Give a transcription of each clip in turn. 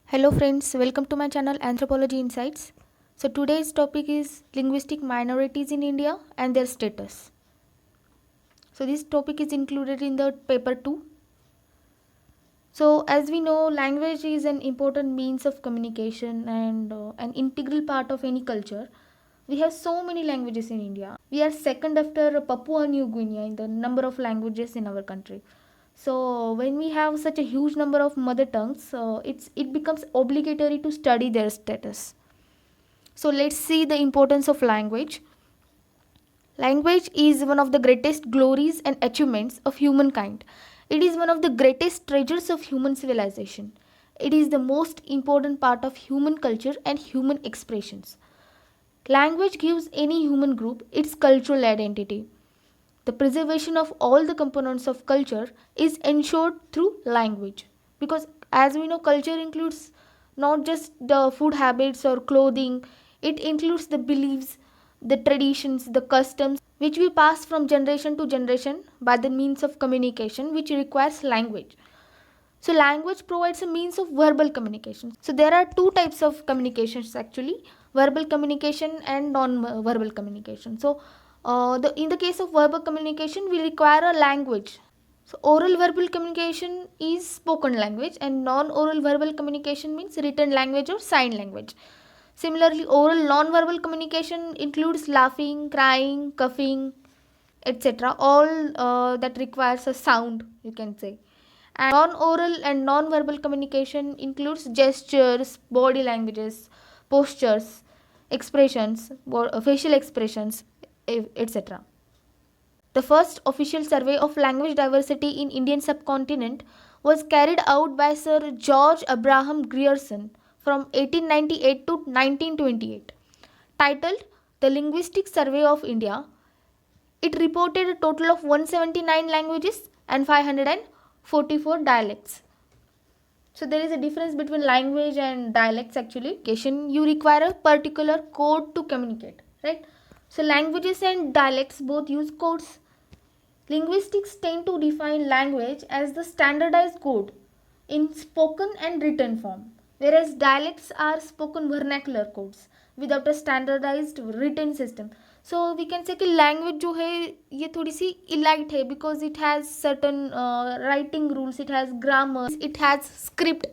Hello friends, welcome to my channel Anthropology Insights. So today's topic is linguistic minorities in India and their status. So this topic is included in the paper 2. So as we know, language is an important means of communication and an integral part of any culture. We have so many languages in India. We are second after Papua New Guinea in the number of languages in our country. So when we have such a huge number of mother tongues, it becomes obligatory to study their status. So let's see the importance of language. Language is one of the greatest glories and achievements of humankind. It is one of the greatest treasures of human civilization. It is the most important part of human culture and human expressions. Language gives any human group its cultural identity. The preservation of all the components of culture is ensured through language, because as we know, culture includes not just the food habits or clothing, it includes the beliefs, the traditions, the customs which we pass from generation to generation by the means of communication, which requires language. So language provides a means of verbal communication. So there are two types of communications actually: verbal communication and non-verbal communication. So in the case of verbal communication, we require a language. So oral verbal communication is spoken language, and non-oral verbal communication means written language or sign language. Similarly, oral non-verbal communication includes laughing, crying, coughing, etc. All that requires a sound, you can say. And non-oral and non-verbal communication includes gestures, body languages, postures, expressions, facial expressions, etc. The first official survey of language diversity in Indian subcontinent was carried out by Sir George Abraham Grierson from 1898 to 1928. Titled The Linguistic Survey of India, it reported a total of 179 languages and 544 dialects. So there is a difference between language and dialects actually. You require a particular code to communicate, right? So languages and dialects both use codes. Linguistics tend to define language as the standardized code in spoken and written form, whereas dialects are spoken vernacular codes without a standardized written system. So we can say कि language जो है ये थोड़ी सी elite है, because it has certain writing rules, it has grammar, it has script,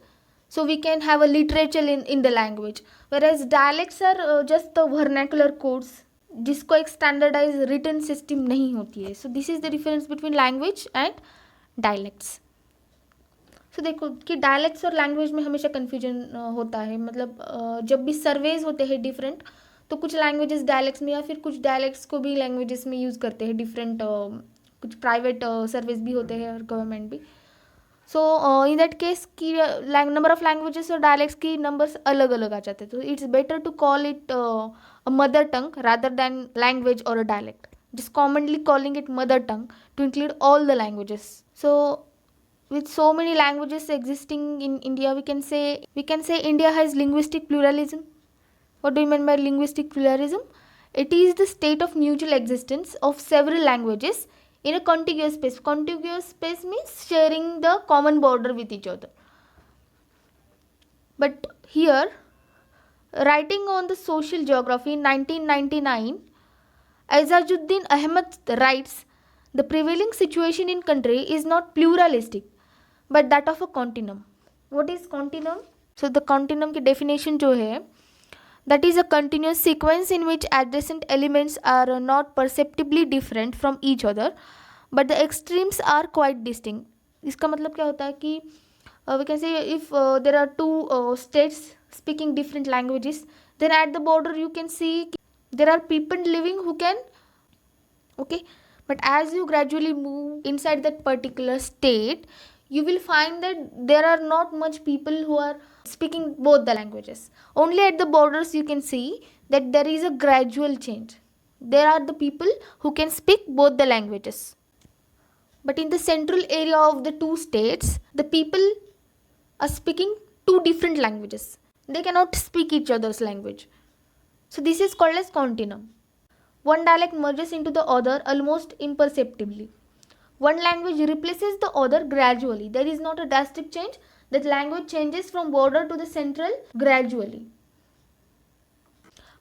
so we can have a literature in the language, whereas dialects are just the vernacular codes जिसको एक standardise written system नहीं होती है. So this is the difference between language and dialects. So देखो कि dialects और language में हमेशा कन्फ्यूजन होता है. मतलब जब भी सर्वेज होते हैं डिफरेंट, तो कुछ लैंग्वेजेस डायलेक्ट्स में या फिर कुछ डायलेक्ट्स को भी लैंग्वेजेस में यूज़ करते हैं डिफरेंट. कुछ प्राइवेट सर्विस भी होते हैं और गवर्नमेंट भी. सो इन दैट केस की नंबर ऑफ लैंग्वेजेस और डायलेक्ट्स की नंबर्स अलग अलग आ जाते हैं. तो it's better to call it a mother tongue rather than language or a dialect, just commonly calling it mother tongue to include all the languages. So with so many languages existing in India, we can say India has linguistic pluralism. What do you mean by linguistic pluralism? It is the state of mutual existence of several languages in a contiguous space. Contiguous space means sharing the common border with each other. But here, writing on the social geography in 1999, Azajuddin Ahmad writes, the prevailing situation in country is not pluralistic but that of a continuum. What is continuum? So the continuum की definition जो है, that is a continuous sequence in which adjacent elements are not perceptibly different from each other but the extremes are quite distinct. इसका मतलब क्या होता है कि we can say if there are two states speaking different languages, then at the border you can see there are people living who can, okay, but as you gradually move inside that particular state, you will find that there are not much people who are speaking both the languages. Only at the borders you can see that there is a gradual change. There are the people who can speak both the languages, but in the central area of the two states, the people are speaking two different languages. They cannot speak each other's language. So this is called as continuum. one dialect merges into the other almost imperceptibly. One language replaces the other gradually. There is not a drastic change. That language changes from border to the central gradually.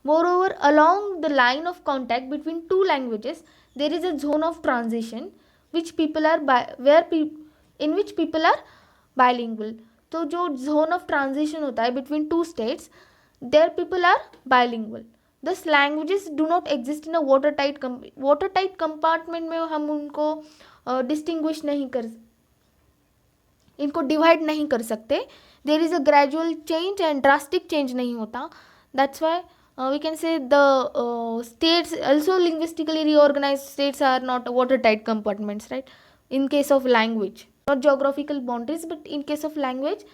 Moreover, along the line of contact between two languages, there is a zone of transition which people are in which people are bilingual. तो जो zone of transition होता है between two states, there people are bilingual. Thus languages do not exist in a watertight compartment में हम उनको distinguish नहीं कर, इनको divide नहीं कर सकते. There is a gradual change and drastic change नहीं होता. That's why we can say the states also linguistically reorganized states are not watertight compartments, right? In case of language, not geographical boundaries, but in case of language,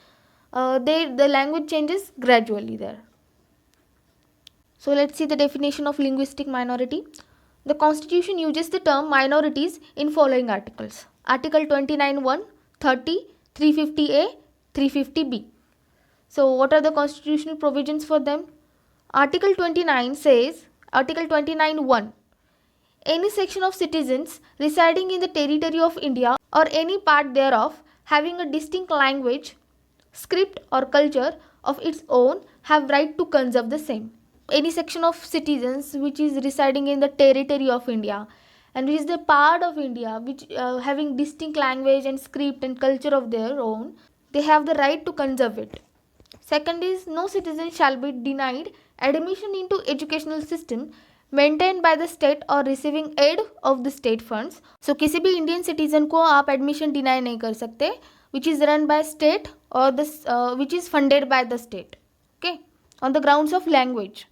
the language changes gradually there. So let's see the definition of linguistic minority. The Constitution uses the term minorities in following articles: Article 29(1), 30, 350A, 350B. So what are the constitutional provisions for them? Article 29 says, Article 29(1), any section of citizens residing in the territory of India or any part thereof having a distinct language, script or culture of its own have right to conserve the same. Any section of citizens which is residing in the territory of India and which is the part of India which having distinct language and script and culture of their own, they have the right to conserve it. Second is, no citizen shall be denied admission into educational system maintained by the state or receiving aid of the state funds. So किसी भी Indian citizen को आप admission deny नहीं कर सकते which is run by state or which is funded by the state, okay, on the grounds of language.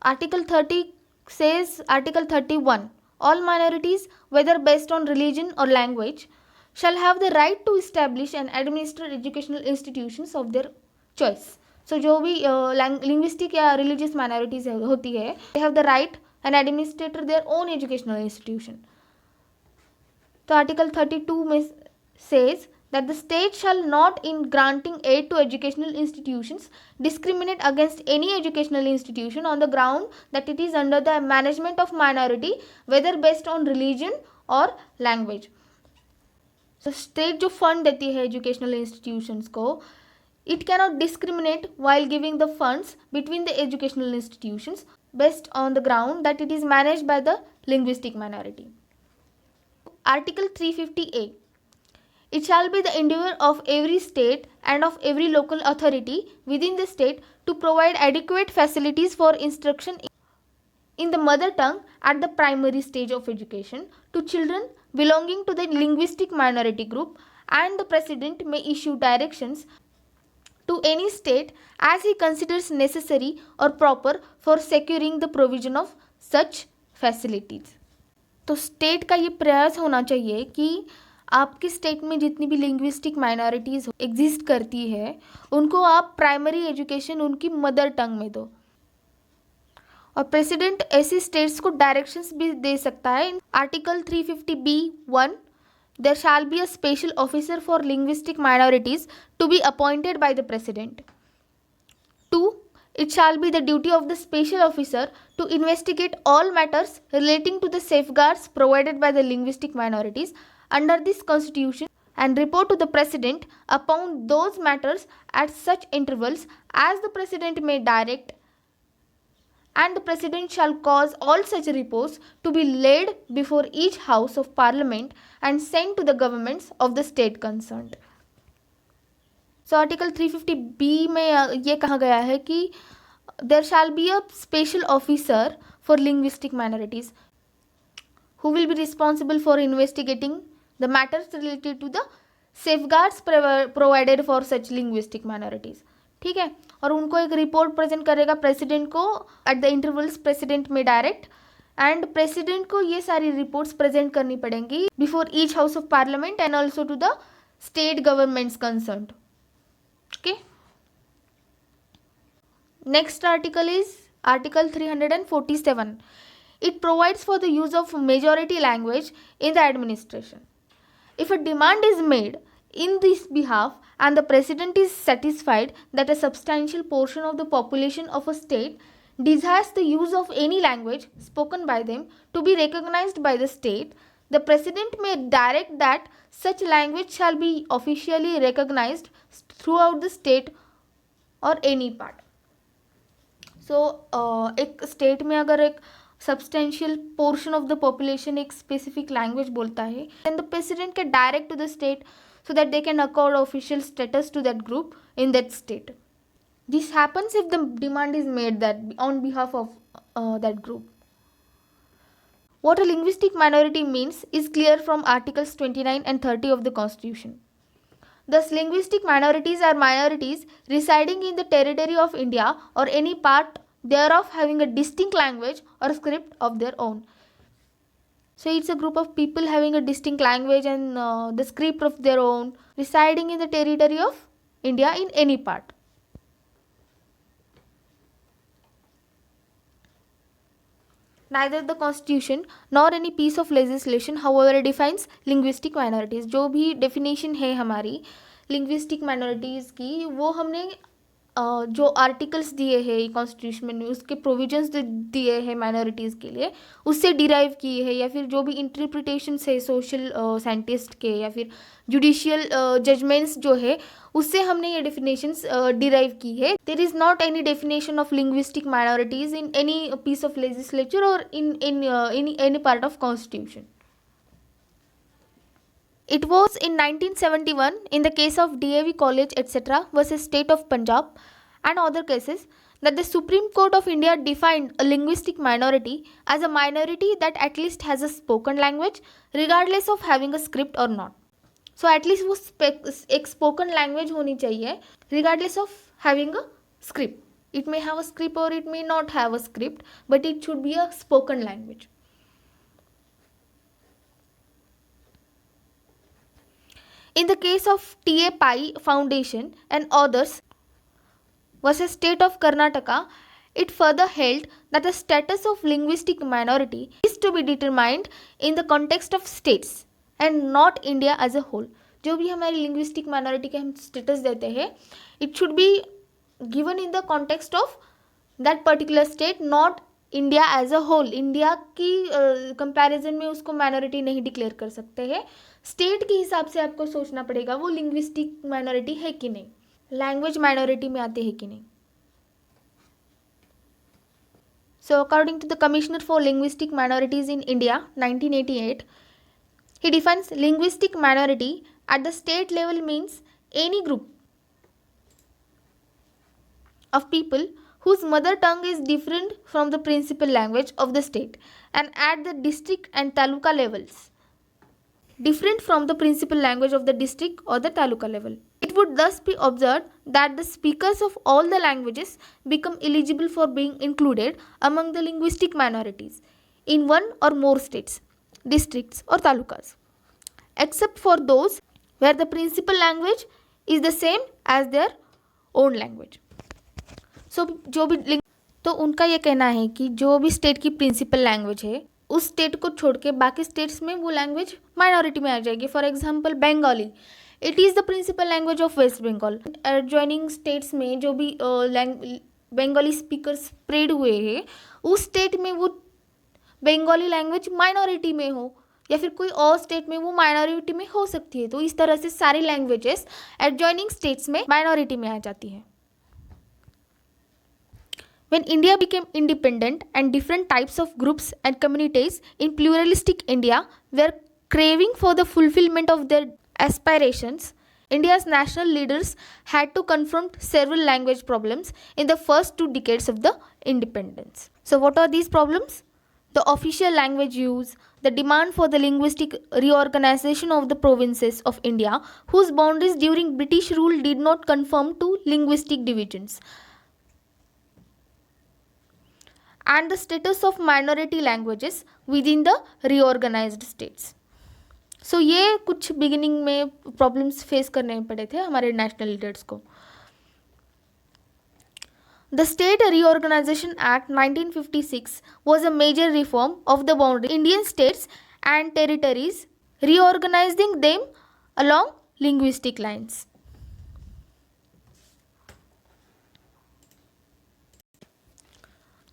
Article 30 says, Article 31, all minorities, whether based on religion or language, shall have the right to establish and administer educational institutions of their choice. So जो भी linguistic या religious minorities होती है, they have the right and administer their own educational institution. So Article 32 says that the state shall not, in granting aid to educational institutions, discriminate against any educational institution on the ground that it is under the management of minority, whether based on religion or language. So state जो fund देती है educational institutions को, it cannot discriminate while giving the funds between the educational institutions based on the ground that it is managed by the linguistic minority. Article 350A. It shall be the endeavour of every state and of every local authority within the state to provide adequate facilities for instruction in the mother tongue at the primary stage of education to children belonging to the linguistic minority group, and the President may issue directions to any state as he considers necessary or proper for securing the provision of such facilities. तो state का ये प्रयास होना चाहिए कि आपकी state में जितनी भी लिंग्विस्टिक माइनॉरिटीज़ एग्जिस्ट करती है उनको आप प्राइमरी एजुकेशन उनकी मदर टंग में दो, और प्रेसिडेंट ऐसी स्टेट्स को डायरेक्शंस भी दे सकता है. Article 350B(1), there shall be a special officer for linguistic minorities to be appointed by the president. 2. It shall be the duty of the special officer to investigate all matters relating to the safeguards provided by the linguistic minorities under this constitution and report to the president upon those matters at such intervals as the president may direct, and the president shall cause all such reports to be laid before each house of parliament and sent to the governments of the state concerned. So article 350B में ये कहा गया है कि there shall be a special officer for linguistic minorities who will be responsible for investigating the matters related to the safeguards provided for such linguistic minorities. ठीक है, और उनको एक रिपोर्ट प्रेजेंट करेगा प्रेसिडेंट को एट द इंटरवल्स प्रेसिडेंट में direct, and president को ये सारी रिपोर्ट्स प्रेजेंट करनी पड़ेंगी before each house of parliament and also to the state governments concerned. Okay, next article is article 347. It provides for the use of majority language in the administration. If a demand is made in this behalf and the president is satisfied that a substantial portion of the population of a state desires the use of any language spoken by them to be recognized by the state, the President may direct that such language shall be officially recognized throughout the state or any part. So एक state में अगर एक substantial portion of the population एक specific language बोलता है, then the president can direct to the state so that they can accord official status to that group in that state. This happens if the demand is made that on behalf of that group. What a linguistic minority means is clear from Articles 29 and 30 of the Constitution. Thus, linguistic minorities are minorities residing in the territory of India or any part thereof having a distinct language or script of their own. So, it's a group of people having a distinct language and the script of their own residing in the territory of India in any part. Neither the constitution nor any piece of legislation however defines linguistic minorities. जो भी definition है हमारी linguistic minorities की, वो हमने जो articles दिए हैं कॉन्स्टिट्यूशन में, उसके प्रोविजंस दिए हैं माइनॉरिटीज़ के लिए, उससे डिराइव किए हैं, या फिर जो भी इंटरप्रिटेशंस है सोशल साइंटिस्ट के या फिर जुडिशियल जजमेंट्स जो है, उससे हमने ये डेफिनेशंस डिराइव की है. There is not any definition of linguistic minorities in any piece of legislature और in any part of constitution. It was in 1971 in the case of DAV College etc. versus State of Punjab and other cases that the Supreme Court of India defined a linguistic minority as a minority that at least has a spoken language regardless of having a script or not. So at least वो एक spoken language होनी चाहिए regardless of having a script. It may have a script or it may not have a script, but it should be a spoken language. In the case of T.A. Pai Foundation and others versus State of Karnataka, it further held that the status of linguistic minority is to be determined in the context of states and not India as a whole. जो भी हमारी linguistic minority के हम status देते हैं, it should be given in the context of that particular state, not India as a whole. India की comparison में उसको माइनॉरिटी नहीं डिक्लेयर कर सकते हैं. स्टेट के हिसाब से आपको सोचना पड़ेगा वो लिंग्विस्टिक माइनॉरिटी है कि नहीं, लैंग्वेज माइनॉरिटी में आते हैं कि नहीं. So according to the commissioner for linguistic minorities in India 1988, he defines linguistic minority at the state level means any group of people whose mother tongue is different from the principal language of the state, and at the district and taluka levels different from the principal language of the district or the taluka level. It would thus be observed that the speakers of all the languages become eligible for being included among the linguistic minorities in one or more states, districts or talukas, except for those where the principal language is the same as their own language. सो जो भी तो उनका ये कहना है कि जो भी स्टेट की प्रिंसिपल लैंग्वेज है उस स्टेट को छोड़ के बाकी स्टेट्स में वो लैंग्वेज माइनॉरिटी में आ जाएगी. For example Bengali, it is the principal language of West Bengal. Adjoining states में जो भी बंगाली स्पीकर स्प्रेड हुए हैं उस स्टेट में वो बंगाली लैंग्वेज माइनॉरिटी में हो, या फिर कोई और स्टेट में वो माइनॉरिटी में हो सकती है. तो इस तरह से सारी लैंग्वेजेस एडजॉइनिंग स्टेट्स में माइनॉरिटी में आ जाती है. When India became independent and different types of groups and communities in pluralistic India were craving for the fulfillment of their aspirations, India's national leaders had to confront several language problems in the first 2 decades of the independence. So what are these problems? The official language use, the demand for the linguistic reorganization of the provinces of India whose boundaries during British rule did not conform to linguistic divisions, and the status of minority languages within the reorganized states. So ये कुछ beginning में problems face करने पड़े थे हमारे national leaders को. The State Reorganization Act 1956 was a major reform of the boundary Indian states and territories, reorganizing them along linguistic lines.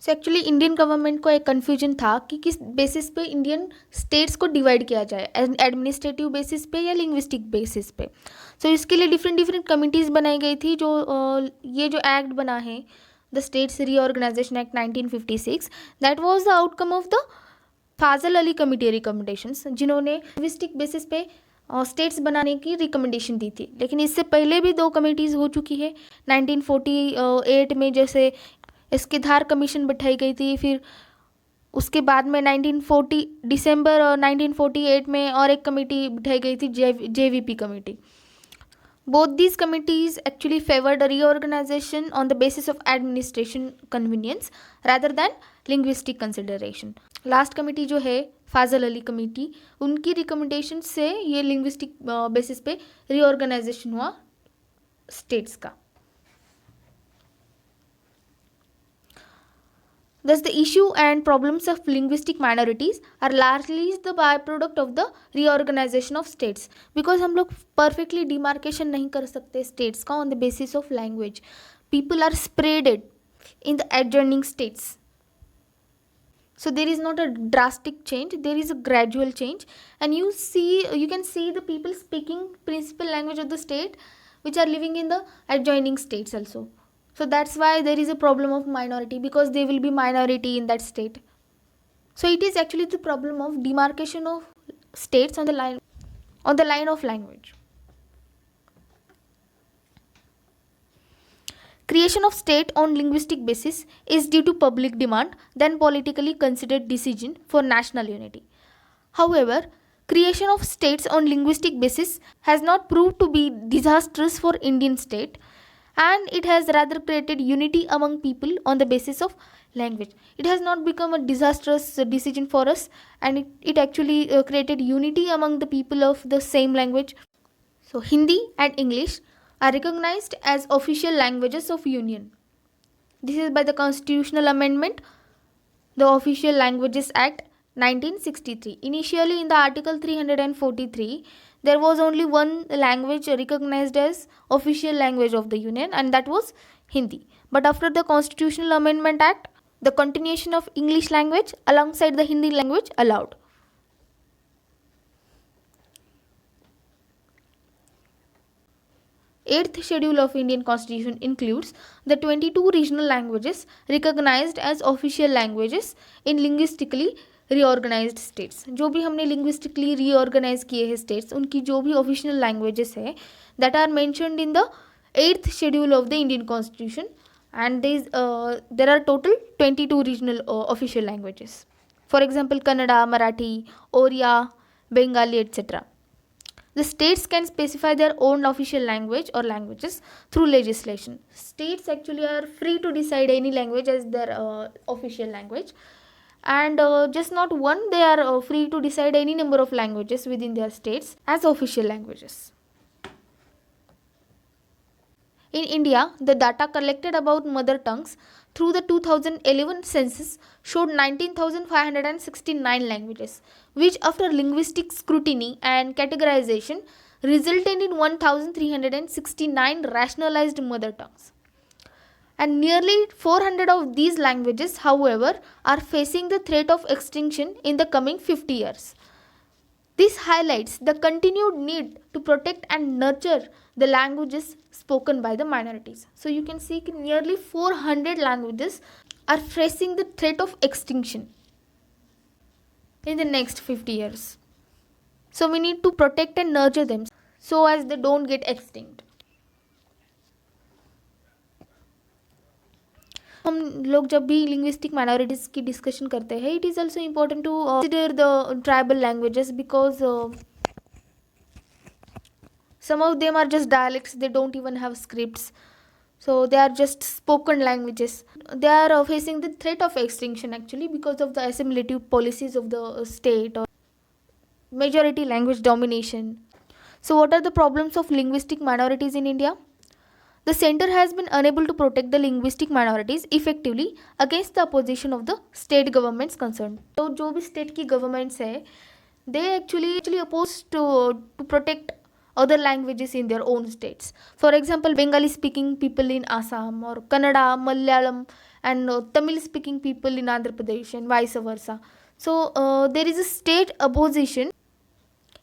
So actually Indian government को एक कन्फ्यूजन था कि किस बेसिस पे इंडियन स्टेट्स को डिवाइड किया जाए, एडमिनिस्ट्रेटिव बेसिस पे या लिंग्विस्टिक बेसिस पे. सो इसके लिए डिफरेंट डिफरेंट कमिटीज़ बनाई गई थी. जो ये जो एक्ट बना है, the states reorganisation act 1956, that was the outcome of the Fazal Ali committee recommendations, जिन्होंने लिंग्विस्टिक बेसिस पे स्टेट्स बनाने की रिकमेंडेशन दी थी. लेकिन इससे पहले भी दो कमिटीज़ हो चुकी है. 1948 में जैसे इसकी धार कमीशन बिठाई गई थी. फिर उसके बाद में 1940 दिसंबर 1948 में और एक कमेटी बिठाई गई थी, JVP committee. Both these committees actually favoured reorganisation on the basis of administration convenience rather than linguistic consideration. Last committee जो है फाजल अली कमेटी, उनकी रिकमेंडेशन से ये लिंग्विस्टिक बेसिस पे रीऑर्गेनाइजेशन हुआ स्टेट्स का. Thus, the issue and problems of linguistic minorities are largely the byproduct of the reorganization of states. Because हम लोग perfectly demarcation नहीं कर सकते states का on the basis of language. People are spreaded in the adjoining states. So there is not a drastic change, there is a gradual change, and you can see the people speaking principal language of the state which are living in the adjoining states also. So that's why there is a problem of minority, because they will be minority in that state. So it is actually the problem of demarcation of states on the line of language. Creation of state on linguistic basis is due to public demand than politically considered decision for national unity. However, creation of states on linguistic basis has not proved to be disastrous for Indian state, and it has rather created unity among people on the basis of language. It has not become a disastrous decision for us, and it actually created unity among the people of the same language. So Hindi and English are recognized as official languages of union. This is by the constitutional amendment, the Official Languages Act 1963. Initially in the Article 343, there was only one language recognized as official language of the Union, and that was Hindi. But after the Constitutional Amendment Act, the continuation of English language alongside the Hindi language allowed. Eighth schedule of Indian Constitution includes the 22 regional languages recognized as official languages in linguistically reorganised states. जो भी हमने linguistically reorganise किए हैं states, उनकी जो भी official languages है that are mentioned in the 8th schedule of the Indian constitution, and there are total 22 regional official languages. For example Kannada, Marathi, Oriya, Bengali etcetera. The states can specify their own official language or languages through legislation. States actually are free to decide any language as their official language, and just not one, they are free to decide any number of languages within their states as official languages. In India, the data collected about mother tongues through the 2011 census showed 19,569 languages, which after linguistic scrutiny and categorization resulted in 1,369 rationalized mother tongues. And nearly 400 of these languages, however, are facing the threat of extinction in the coming 50 years. This highlights the continued need to protect and nurture the languages spoken by the minorities. So you can see nearly 400 languages are facing the threat of extinction in the next 50 years. So we need to protect and nurture them so as they don't get extinct. हम लोग जब भी linguistic minorities की discussion करते हैं, it is also important to consider the tribal languages, because some of them are just dialects, they don't even have scripts, so they are just spoken languages. They are facing the threat of extinction actually because of the assimilative policies of the state or majority language domination. So what are the problems of linguistic minorities in India? The center has been unable to protect the linguistic minorities effectively against the opposition of the state governments concerned. So जो भी state की governments है, they actually opposed to protect other languages in their own states. For example, Bengali speaking people in Assam or Kannada, Malayalam and Tamil speaking people in Andhra Pradesh and vice versa. So there is a state opposition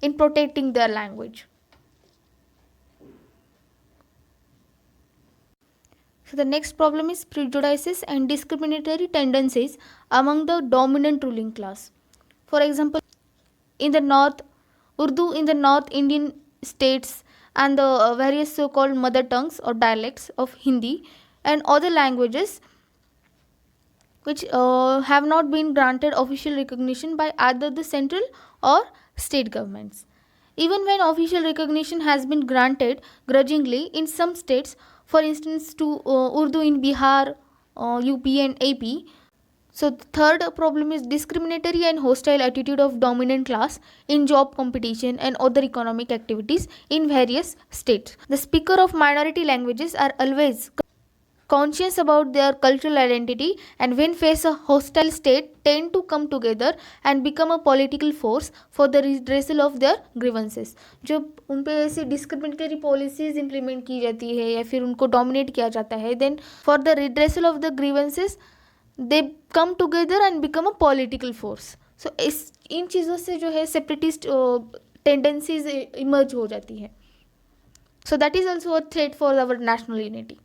in protecting their language. So the next problem is prejudices and discriminatory tendencies among the dominant ruling class. For example, in the north, Urdu in the North Indian states and the various so-called mother tongues or dialects of Hindi and other languages which have not been granted official recognition by either the central or state governments. Even when official recognition has been granted grudgingly in some states, for instance, to Urdu in Bihar, UP, and AP. So, the third problem is discriminatory and hostile attitude of dominant class in job competition and other economic activities in various states. The speaker of minority languages are always conscious about their cultural identity and when face a hostile state tend to come together and become a political force for the redressal of their grievances. जब उन पे ऐसी discriminatory policies implement की जाती है या फिर उनको dominate किया जाता है, then for the redressal of the grievances they come together and become a political force. So इन चीज़ों से जो है separatist tendencies emerge हो जाती है. So that is also a threat for our national unity.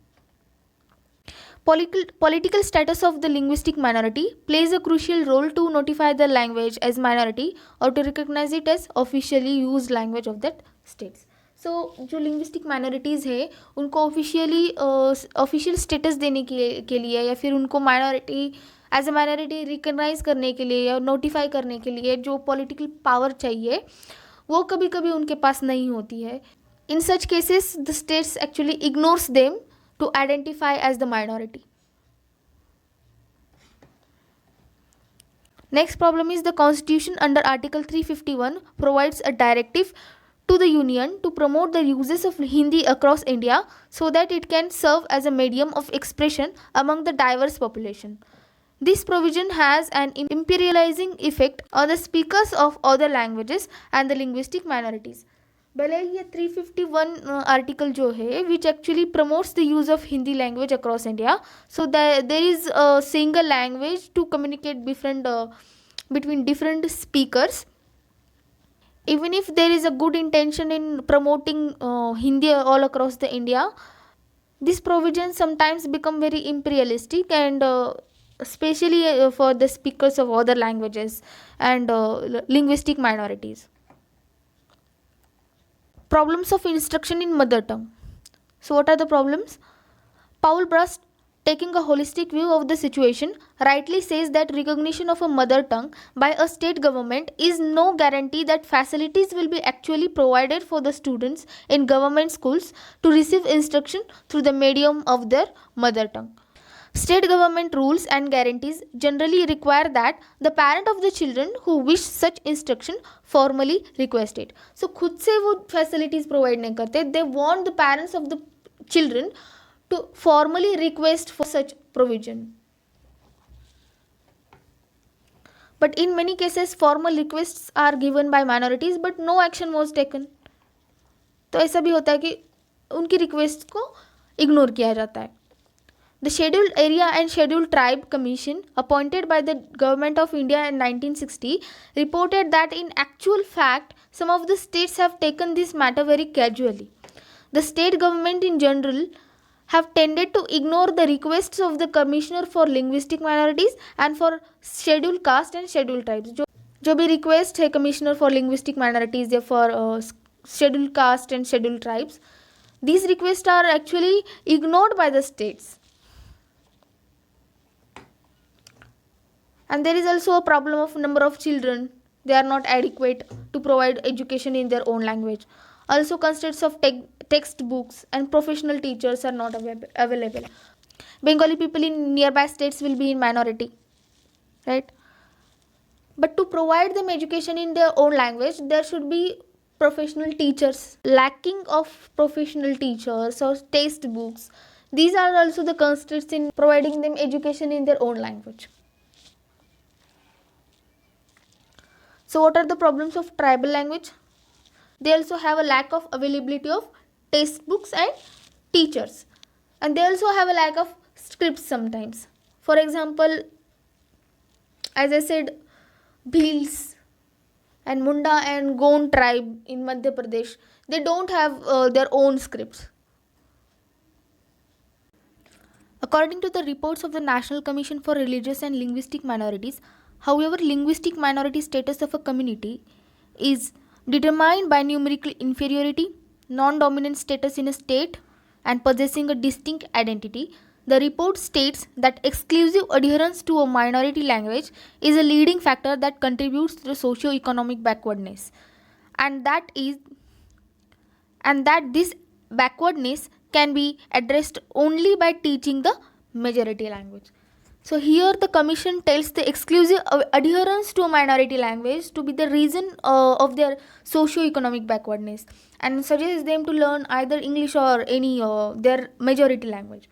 Political status of the linguistic minority plays a crucial role to notify the language as minority or to recognize it as officially used language of that states. So जो linguistic minorities है उनको official status देने के लिए या फिर उनको minority as a minority recognize करने के लिए या notify करने के लिए जो political power चाहिए वो कभी कभी उनके पास नहीं होती है. In such cases the states actually ignores them to identify as the minority. Next problem is the Constitution under Article 351 provides a directive to the Union to promote the uses of Hindi across India so that it can serve as a medium of expression among the diverse population. This provision has an imperializing effect on the speakers of other languages and the linguistic minorities. भले ये 351 article जो है which actually promotes the use of Hindi language across India so there is a single language to communicate between different speakers. Even if there is a good intention in promoting Hindi all across the India, this provision sometimes become very imperialistic and especially for the speakers of other languages and linguistic minorities. Problems of instruction in mother tongue. So what are the problems? Paul Brust, taking a holistic view of the situation, rightly says that recognition of a mother tongue by a state government is no guarantee that facilities will be actually provided for the students in government schools to receive instruction through the medium of their mother tongue. State government rules and guarantees generally require that the parent of the children who wish such instruction formally request it. So खुद से वो facilities provide नहीं करते. They want the parents of the children to formally request for such provision. But in many cases formal requests are given by minorities but no action was taken. तो ऐसा भी होता है कि उनकी request को ignore किया जाता है. The Scheduled Area and Scheduled Tribe Commission, appointed by the Government of India in 1960, reported that in actual fact, some of the states have taken this matter very casually. The state government in general have tended to ignore the requests of the Commissioner for Linguistic Minorities and for Scheduled Caste and Scheduled Tribes. जो भी request है Commissioner for Linguistic Minorities या for Scheduled Caste and Scheduled Tribes, these requests are actually ignored by the states. And there is also a problem of number of children. They are not adequate to provide education in their own language. Also constraints of textbooks and professional teachers are not available. Bengali people in nearby states will be in minority, right? But to provide them education in their own language, there should be professional teachers. Lacking of professional teachers or textbooks, these are also the constraints in providing them education in their own language. So what are the problems of tribal language? They also have a lack of availability of textbooks and teachers. And they also have a lack of scripts sometimes For example, as I said, Bhils and Munda and Gond tribe in Madhya Pradesh, they don't have their own scripts. According to the reports of the National Commission for Religious and Linguistic Minorities, however, linguistic minority status of a community is determined by numerical inferiority, non-dominant status in a state, and possessing a distinct identity. The report states that exclusive adherence to a minority language is a leading factor that contributes to the socio-economic backwardness, and that this backwardness can be addressed only by teaching the majority language. So here the commission tells the exclusive adherence to a minority language to be the reason of their socio-economic backwardness, and suggests them to learn either English or any their majority language.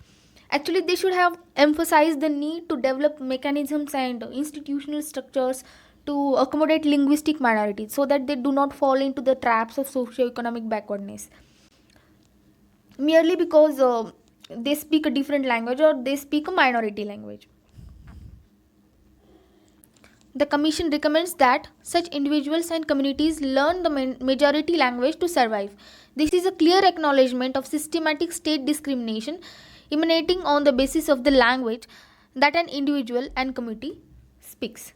Actually, they should have emphasized the need to develop mechanisms and institutional structures to accommodate linguistic minorities so that they do not fall into the traps of socio-economic backwardness merely because they speak a different language or they speak a minority language. The Commission recommends that such individuals and communities learn the majority language to survive. This is a clear acknowledgement of systematic state discrimination emanating on the basis of the language that an individual and community speaks.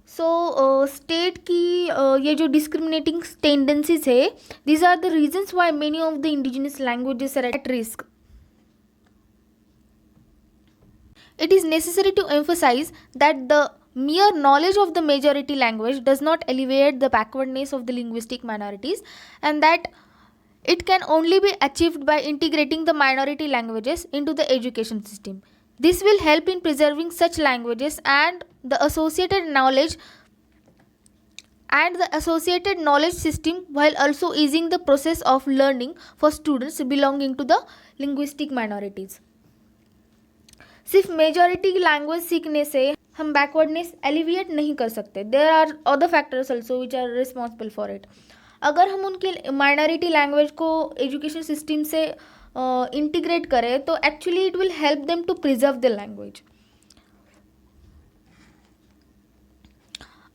So state की ये जो discriminating tendencies है, these are the reasons why many of the indigenous languages are at risk. It is necessary to emphasize that the mere knowledge of the majority language does not alleviate the backwardness of the linguistic minorities, and that it can only be achieved by integrating the minority languages into the education system. This will help in preserving such languages and the associated knowledge system, while also easing the process of learning for students belonging to the linguistic minorities. सिर्फ majority की language सीखने से हम backwardness alleviate नहीं कर सकते. There are other factors also which are responsible for it. अगर हम उनकी माइनॉरिटी लैंग्वेज को एजुकेशन सिस्टम से इंटीग्रेट करें तो actually it will help them to preserve the language.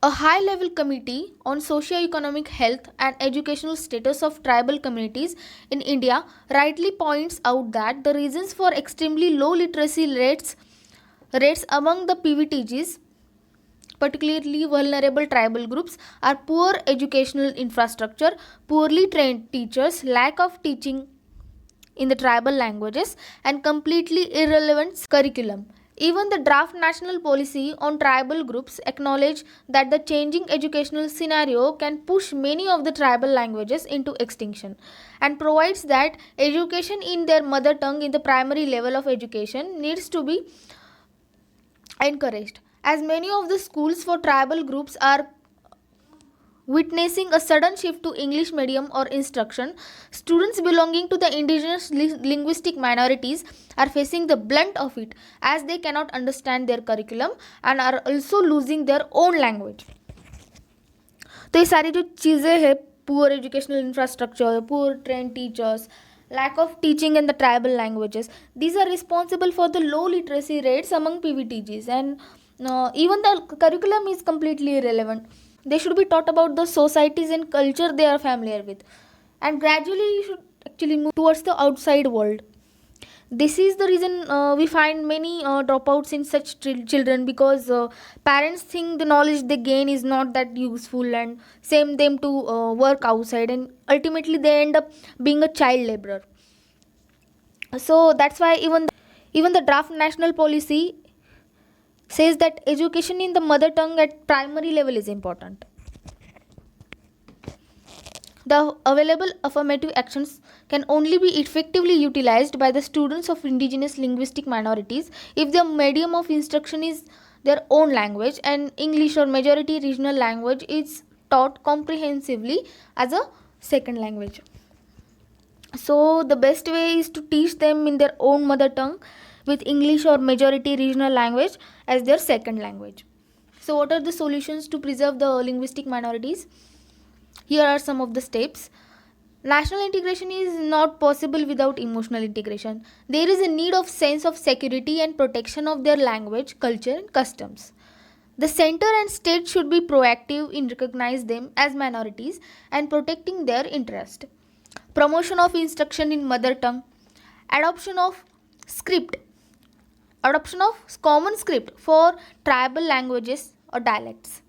A high-level committee on socio-economic health and educational status of tribal communities in India rightly points out that the reasons for extremely low literacy rates among the PVTGs, particularly vulnerable tribal groups, are poor educational infrastructure, poorly trained teachers, lack of teaching in the tribal languages, and completely irrelevant curriculum. Even the draft national policy on tribal groups acknowledge that the changing educational scenario can push many of the tribal languages into extinction, and provides that education in their mother tongue in the primary level of education needs to be encouraged. As many of the schools for tribal groups are witnessing a sudden shift to English medium or instruction, students belonging to the indigenous linguistic minorities are facing the brunt of it, as they cannot understand their curriculum and are also losing their own language. तो ये सारी जो चीज़ें हैं, poor educational infrastructure, poor train teachers, lack of teaching in the tribal languages, these are responsible for the low literacy rates among PVTGs, and even the curriculum is completely irrelevant. They should be taught about the societies and culture they are familiar with, and gradually you should actually move towards the outside world. This is the reason we find many dropouts in such children, because parents think the knowledge they gain is not that useful and send them to work outside, and ultimately they end up being a child laborer. So that's why even the draft national policy says that education in the mother tongue at primary level is important. The available affirmative actions can only be effectively utilized by the students of indigenous linguistic minorities if the medium of instruction is their own language and English or majority regional language is taught comprehensively as a second language. So the best way is to teach them in their own mother tongue with English or majority regional language as their second language. So what are the solutions to preserve the linguistic minorities? Here are some of the steps. National integration is not possible without emotional integration. There is a need of sense of security and protection of their language, culture and customs. The center and state should be proactive in recognizing them as minorities and protecting their interest. Promotion of instruction in mother tongue, adoption of script, adoption of common script for tribal languages or dialects.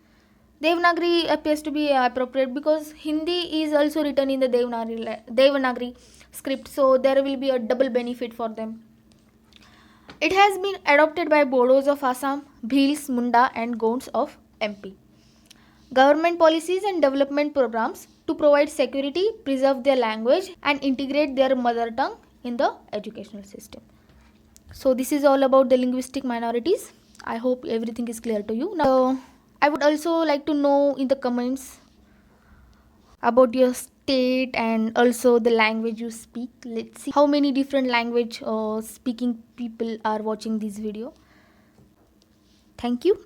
Devanagari appears to be appropriate because Hindi is also written in the Devanagari script, so there will be a double benefit for them. It has been adopted by Bodos of Assam, Bhils, Munda, and Gonds of MP. Government policies and development programs to provide security, preserve their language, and integrate their mother tongue in the educational system. So, this is all about the linguistic minorities. I hope everything is clear to you. Now, I would also like to know in the comments about your state and also the language you speak. Let's see how many different language speaking people are watching this video. Thank you.